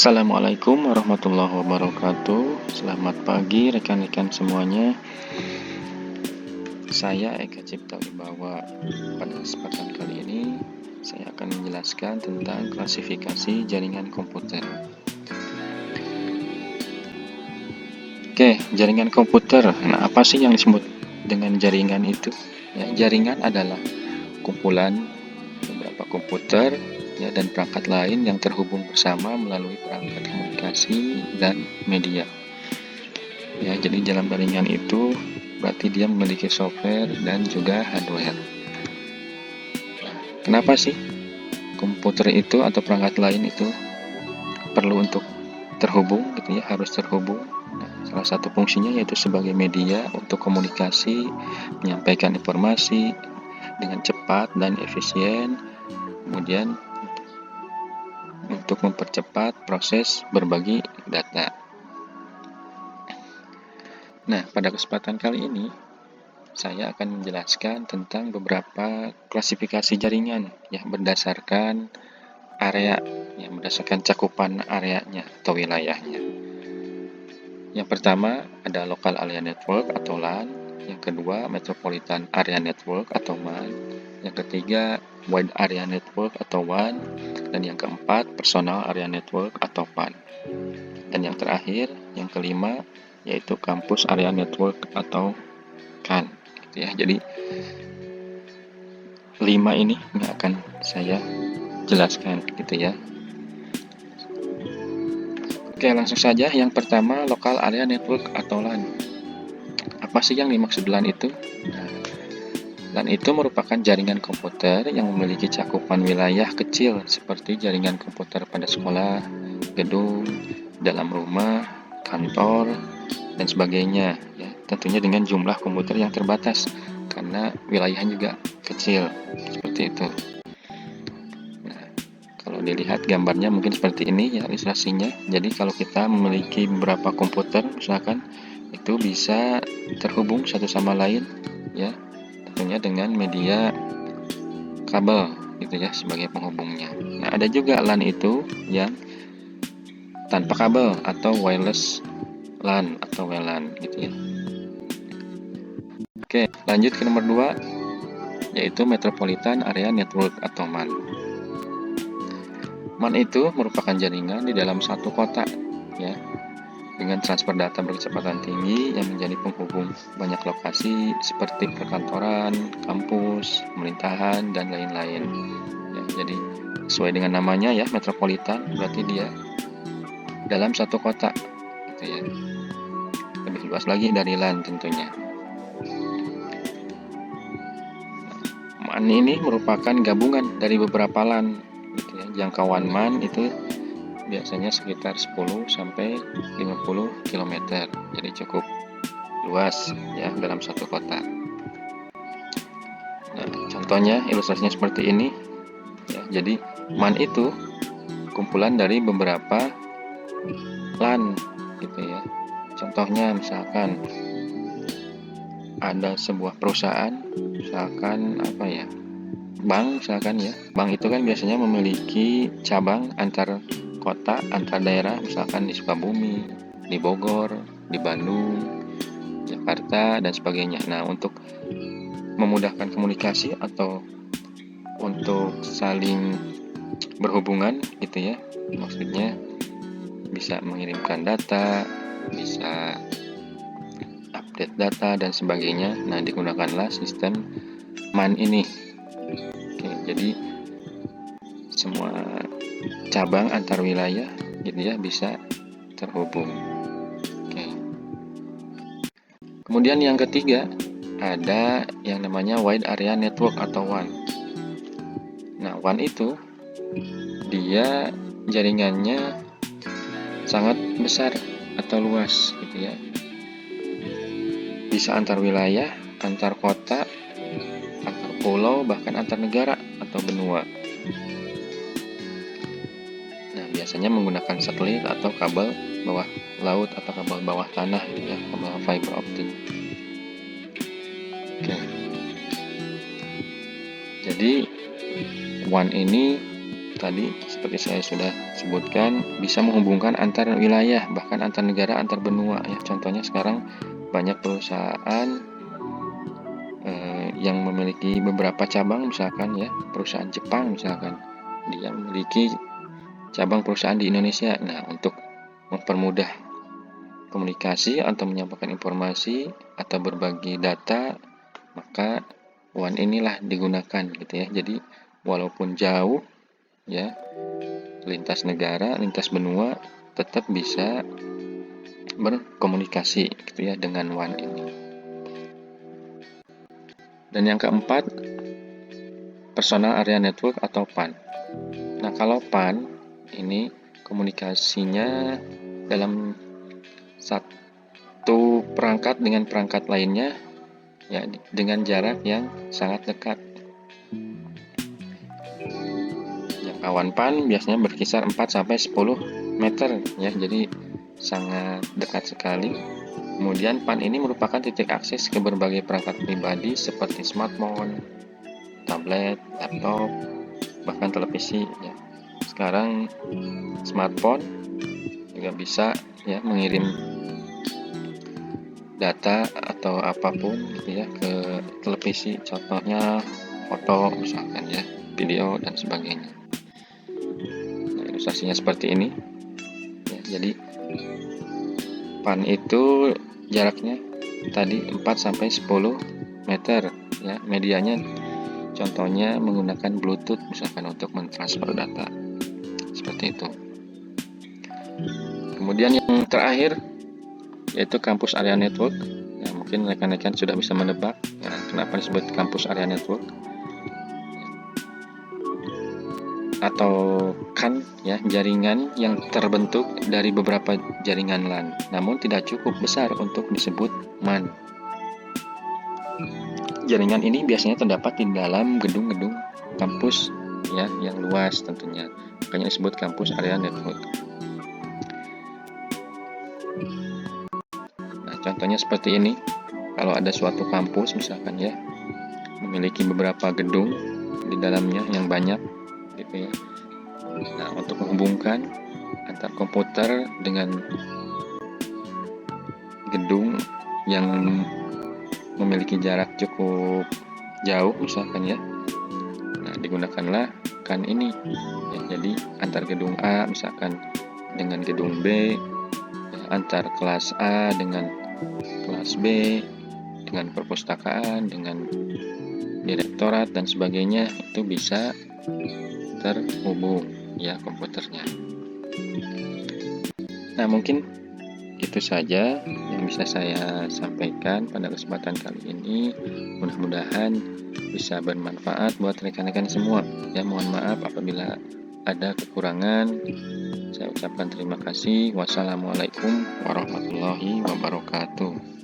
Assalamualaikum warahmatullahi wabarakatuh. Selamat pagi rekan-rekan semuanya. Saya Eka Cipta Wibawa. Pada kesempatan kali ini saya akan menjelaskan tentang klasifikasi jaringan komputer. Oke, jaringan komputer. Nah, apa sih yang disebut dengan jaringan itu? Ya, jaringan adalah kumpulan beberapa komputer ya, dan perangkat lain yang terhubung bersama melalui perangkat komunikasi dan media. Ya, jadi dalam jaringan itu berarti dia memiliki software dan juga hardware. Kenapa sih komputer itu atau perangkat lain itu perlu untuk terhubung gitu ya, harus terhubung? Nah, salah satu fungsinya yaitu sebagai media untuk komunikasi, menyampaikan informasi dengan cepat dan efisien, kemudian untuk mempercepat proses berbagi data. Nah, pada kesempatan kali ini saya akan menjelaskan tentang beberapa klasifikasi jaringan ya, berdasarkan area, ya, berdasarkan cakupan areanya atau wilayahnya. Yang pertama ada Local Area Network atau LAN, yang kedua Metropolitan Area Network atau MAN, yang ketiga Wide Area Network atau WAN, dan yang keempat Personal Area Network atau PAN. Dan yang terakhir, yang kelima, yaitu Campus Area Network atau CAN. Ya, jadi 5 ini nggak akan saya jelaskan gitu ya. Oke, langsung saja. Yang pertama, Local Area Network atau LAN. Apa sih yang dimaksud LAN itu? Nah, LAN itu merupakan jaringan komputer yang memiliki cakupan wilayah kecil seperti jaringan komputer pada sekolah, gedung, dalam rumah, kantor, dan sebagainya ya. Tentunya dengan jumlah komputer yang terbatas karena wilayahnya juga kecil seperti itu. Nah, kalau dilihat gambarnya mungkin seperti ini ya ilustrasinya. Jadi kalau kita memiliki beberapa komputer misalkan itu bisa terhubung satu sama lain ya, tentunya dengan media kabel gitu ya sebagai penghubungnya. Nah, ada juga LAN itu yang tanpa kabel atau wireless LAN atau WLAN gitu ya. Oke, lanjut ke nomor 2, yaitu Metropolitan Area Network atau MAN. MAN itu merupakan jaringan di dalam satu kota ya, dengan transfer data berkecepatan tinggi yang menjadi penghubung banyak lokasi seperti perkantoran, kampus, pemerintahan, dan lain-lain. Ya, jadi sesuai dengan namanya ya, metropolitan berarti dia dalam satu kota gitu ya. Lebih luas lagi dari LAN tentunya. MAN ini merupakan gabungan dari beberapa LAN gitu ya. Jangkauan MAN itu biasanya sekitar 10 sampai 50 km. Jadi cukup luas ya dalam satu kota. Nah, contohnya ilustrasinya seperti ini ya. Jadi MAN itu kumpulan dari beberapa LAN gitu ya. Contohnya misalkan ada sebuah perusahaan, misalkan apa ya, bank misalkan ya. Bank itu kan biasanya memiliki cabang antar kota, antar daerah, misalkan di Sukabumi, di Bogor, di Bandung, Jakarta, dan sebagainya. Nah, untuk memudahkan komunikasi atau untuk saling berhubungan gitu ya, maksudnya bisa mengirimkan data, bisa update data dan sebagainya. Nah, digunakanlah sistem MAN ini. Oke, jadi semua cabang antar wilayah gitu ya bisa terhubung. Oke. Kemudian yang ketiga ada yang namanya Wide Area Network atau WAN. Nah, WAN itu dia jaringannya sangat besar atau luas gitu ya. Bisa antar wilayah, antar kota, antar pulau, bahkan antar negara atau benua. Nah, biasanya menggunakan satelit atau kabel bawah laut atau kabel bawah tanah gitu ya, kabel fiber optik. Oke. Jadi WAN ini tadi seperti saya sudah sebutkan bisa menghubungkan antar wilayah, bahkan antar negara, antar benua ya. Contohnya sekarang banyak perusahaan yang memiliki beberapa cabang, misalkan ya perusahaan Jepang misalkan dia memiliki cabang perusahaan di Indonesia. Nah, untuk mempermudah komunikasi atau menyampaikan informasi atau berbagi data, maka WAN inilah digunakan gitu ya. Jadi walaupun jauh ya, lintas negara, lintas benua, tetap bisa berkomunikasi gitu ya dengan WAN ini. Dan yang keempat, Personal Area Network atau PAN. Nah, kalau PAN ini komunikasinya dalam satu perangkat dengan perangkat lainnya ya dengan jarak yang sangat dekat. Jangkauan PAN biasanya berkisar 4 sampai 10 meter ya, jadi sangat dekat sekali. Kemudian PAN ini merupakan titik akses ke berbagai perangkat pribadi seperti smartphone, tablet, laptop, bahkan televisi ya. Sekarang smartphone juga bisa ya mengirim data atau apapun gitu ya ke televisi, contohnya foto misalkan ya, video dan sebagainya. Nah, ilustrasinya seperti ini ya, jadi PAN itu jaraknya tadi 4 sampai 10 meter ya, medianya contohnya menggunakan Bluetooth misalkan untuk mentransfer data seperti itu. Kemudian yang terakhir yaitu Campus Area Network. Ya, mungkin rekan-rekan sudah bisa menebak ya, kenapa disebut Campus Area Network atau CAN ya, jaringan yang terbentuk dari beberapa jaringan LAN, namun tidak cukup besar untuk disebut MAN. Jaringan ini biasanya terdapat di dalam gedung-gedung kampus ya yang luas tentunya, makanya disebut Campus Area Network. Nah, contohnya seperti ini. Kalau ada suatu kampus misalkan ya memiliki beberapa gedung di dalamnya yang banyak gitu ya. Nah, untuk menghubungkan antar komputer dengan gedung yang memiliki jarak cukup jauh misalkan ya, nah digunakanlah CAN ini ya. Jadi antar gedung A misalkan dengan gedung B ya, antar kelas A dengan kelas B, dengan perpustakaan, dengan direktorat dan sebagainya, itu bisa terhubung ya komputernya. Nah, mungkin itu saja yang bisa saya sampaikan pada kesempatan kali ini. Mudah-mudahan bisa bermanfaat buat rekan-rekan semua. Ya, mohon maaf apabila ada kekurangan. Saya ucapkan terima kasih. Wassalamualaikum warahmatullahi wabarakatuh.